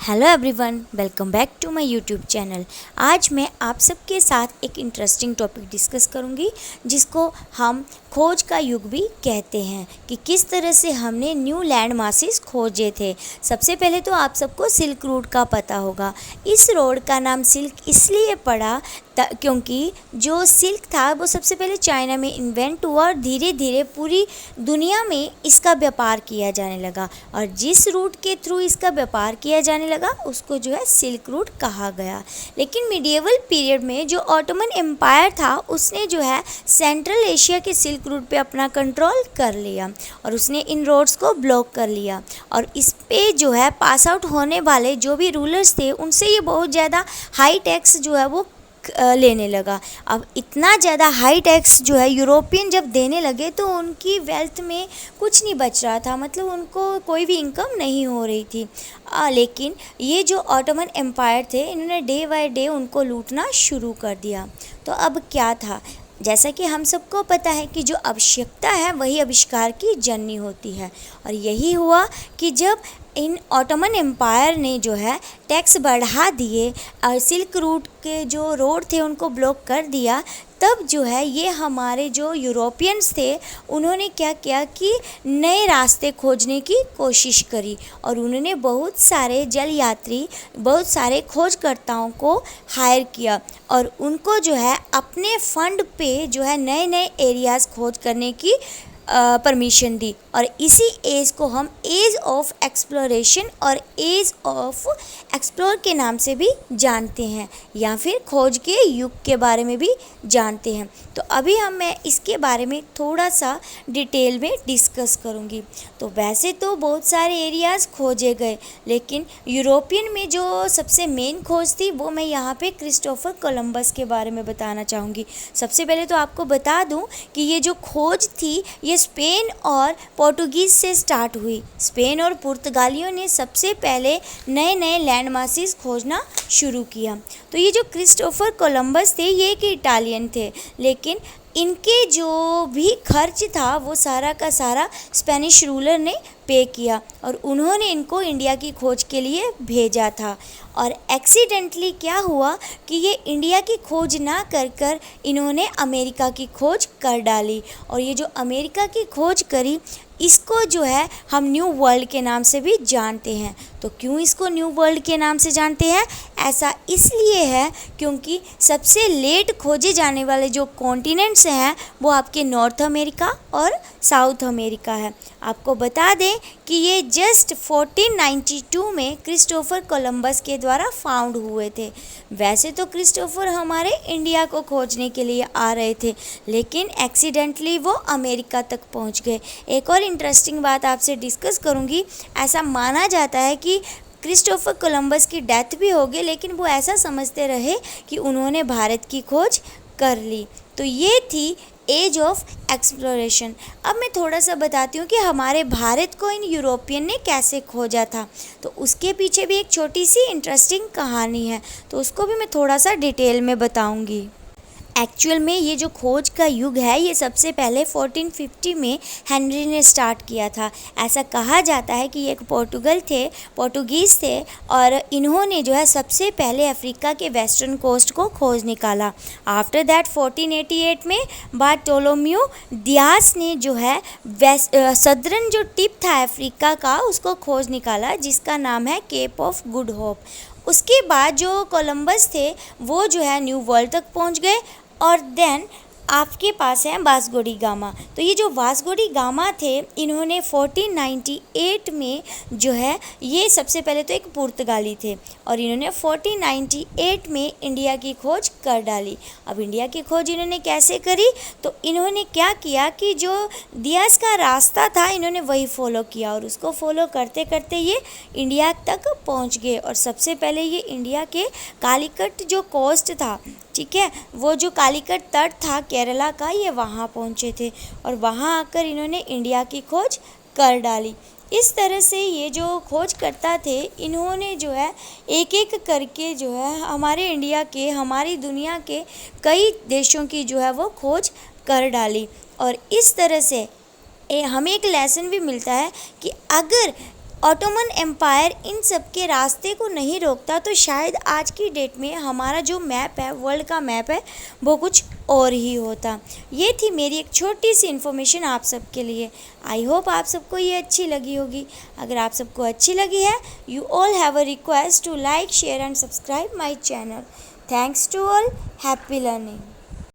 Hello everyone, welcome back to my YouTube channel. आज मैं आप सबके साथ एक इंटरेस्टिंग टॉपिक डिस्कस करूंगी जिसको हम खोज का युग भी कहते हैं कि किस तरह से हमने न्यू लैंड मासेस खोजे थे। सबसे पहले तो आप सबको सिल्क रूट का पता होगा। इस रोड का नाम सिल्क इसलिए पड़ा क्योंकि जो सिल्क था वो सबसे पहले चाइना में इन्वेंट हुआ और धीरे धीरे पूरी दुनिया में इसका व्यापार किया जाने लगा, और जिस रूट के थ्रू इसका व्यापार किया जाने लगा उसको जो है सिल्क रूट कहा गया। लेकिन मिडिएवल पीरियड में जो ऑटोमन एम्पायर था उसने जो है सेंट्रल एशिया के सिल्क रूट पे अपना कंट्रोल कर लिया और उसने इन रोड्स को ब्लॉक कर लिया, और इस पे जो है पास आउट होने वाले जो भी रूलर्स थे उनसे ये बहुत ज़्यादा हाई टैक्स जो है वो लेने लगा। अब इतना ज़्यादा हाई टैक्स जो है यूरोपियन जब देने लगे तो उनकी वेल्थ में कुछ नहीं बच रहा था, मतलब उनको कोई भी इनकम नहीं हो रही थी। लेकिन ये जो ऑटोमन एम्पायर थे इन्होंने डे बाय डे उनको लूटना शुरू कर दिया। तो अब क्या था, जैसा कि हम सबको पता है कि जो आवश्यकता है वही आविष्कार की जननी होती है, और यही हुआ कि जब इन ऑटोमन एम्पायर ने जो है टैक्स बढ़ा दिए और सिल्क रूट के जो रोड थे उनको ब्लॉक कर दिया, तब जो है ये हमारे जो यूरोपियंस थे उन्होंने क्या किया कि नए रास्ते खोजने की कोशिश करी, और उन्होंने बहुत सारे जल यात्री, बहुत सारे खोजकर्ताओं को हायर किया और उनको जो है अपने फंड पे जो है नए नए एरियाज़ खोज करने की परमिशन दी। और इसी एज को हम एज ऑफ एक्सप्लोरेशन और एज ऑफ एक्सप्लोर के नाम से भी जानते हैं, या फिर खोज के युग के बारे में भी जानते हैं। तो अभी मैं इसके बारे में थोड़ा सा डिटेल में डिस्कस करूँगी। तो वैसे तो बहुत सारे एरियाज़ खोजे गए, लेकिन यूरोपियन में जो सबसे मेन खोज थी वो मैं यहाँ पे क्रिस्टोफर कोलंबस के बारे में बताना चाहूँगी। सबसे पहले तो आपको बता दूँ कि ये जो खोज थी ये स्पेन और पोर्टुगीज़ से स्टार्ट हुई। स्पेन और पुर्तगालियों ने सबसे पहले नए नए लैंड मासेस खोजना शुरू किया। तो ये जो क्रिस्टोफर कोलंबस थे ये एक इटालियन थे, लेकिन इनके जो भी खर्च था वो सारा का सारा स्पेनिश रूलर ने पे किया, और उन्होंने इनको इंडिया की खोज के लिए भेजा था। और एक्सीडेंटली क्या हुआ कि ये इंडिया की खोज ना कर कर इन्होंने अमेरिका की खोज कर डाली, और ये जो अमेरिका की खोज करी इसको जो है हम न्यू वर्ल्ड के नाम से भी जानते हैं। तो क्यों इसको न्यू वर्ल्ड के नाम से जानते हैं? ऐसा इसलिए है क्योंकि सबसे लेट खोजे जाने वाले जो कॉन्टिनेंट्स हैं वो आपके नॉर्थ अमेरिका और साउथ अमेरिका है। आपको बता दें कि ये जस्ट 1492 में क्रिस्टोफर कोलंबस के द्वारा फाउंड हुए थे। वैसे तो क्रिस्टोफर हमारे इंडिया को खोजने के लिए आ रहे थे, लेकिन एक्सीडेंटली वो अमेरिका तक पहुंच गए। एक और इंटरेस्टिंग बात आपसे डिस्कस करूंगी। ऐसा माना जाता है कि क्रिस्टोफर कोलंबस की डेथ भी हो गई, लेकिन वो ऐसा समझते रहे कि उन्होंने भारत की खोज कर ली। तो ये थी एज ऑफ एक्सप्लोरेशन। अब मैं थोड़ा सा बताती हूँ कि हमारे भारत को इन यूरोपियन ने कैसे खोजा था। तो उसके पीछे भी एक छोटी सी इंटरेस्टिंग कहानी है, तो उसको भी मैं थोड़ा सा डिटेल में बताऊँगी। एक्चुअल में ये जो खोज का युग है ये सबसे पहले 1450 में हेनरी ने स्टार्ट किया था। ऐसा कहा जाता है कि ये एक पोर्टुगीज़ थे, और इन्होंने जो है सबसे पहले अफ्रीका के वेस्टर्न कोस्ट को खोज निकाला। आफ्टर दैट 1488 में बार्टोलोम्यू दियास ने जो है सदर्न जो टिप था अफ्रीका का उसको खोज निकाला, जिसका नाम है केप ऑफ गुड होप। उसके बाद जो कोलंबस थे वो जो है न्यू वर्ल्ड तक पहुंच गए, और देन आपके पास है वास्को डी गामा। तो ये जो वास्को डी गामा थे इन्होंने 1498 में जो है ये सबसे पहले तो एक पुर्तगाली थे, और इन्होंने 1498 में इंडिया की खोज कर डाली। अब इंडिया की खोज इन्होंने कैसे करी? तो इन्होंने क्या किया कि जो दियास का रास्ता था इन्होंने वही फॉलो किया, और उसको फॉलो करते करते ये इंडिया तक पहुंच गए। और सबसे पहले ये इंडिया के कालीकट जो कोस्ट था, ठीक है, वो जो कालीकट तट था केरला का, ये वहाँ पहुँचे थे, और वहाँ आकर इन्होंने इंडिया की खोज कर डाली। इस तरह से ये जो खोजकर्ता थे इन्होंने जो है एक एक करके जो है हमारे इंडिया के, हमारी दुनिया के कई देशों की जो है वो खोज कर डाली। और इस तरह से हमें एक लेसन भी मिलता है कि अगर ऑटोमन एम्पायर इन सब के रास्ते को नहीं रोकता तो शायद आज की डेट में हमारा जो मैप है, वर्ल्ड का मैप है, वो कुछ और ही होता। ये थी मेरी एक छोटी सी इन्फॉर्मेशन आप सबके लिए। आई होप आप सबको ये अच्छी लगी होगी। अगर आप सबको अच्छी लगी है, you all have a request to like, share and subscribe my channel. Thanks to all, happy learning.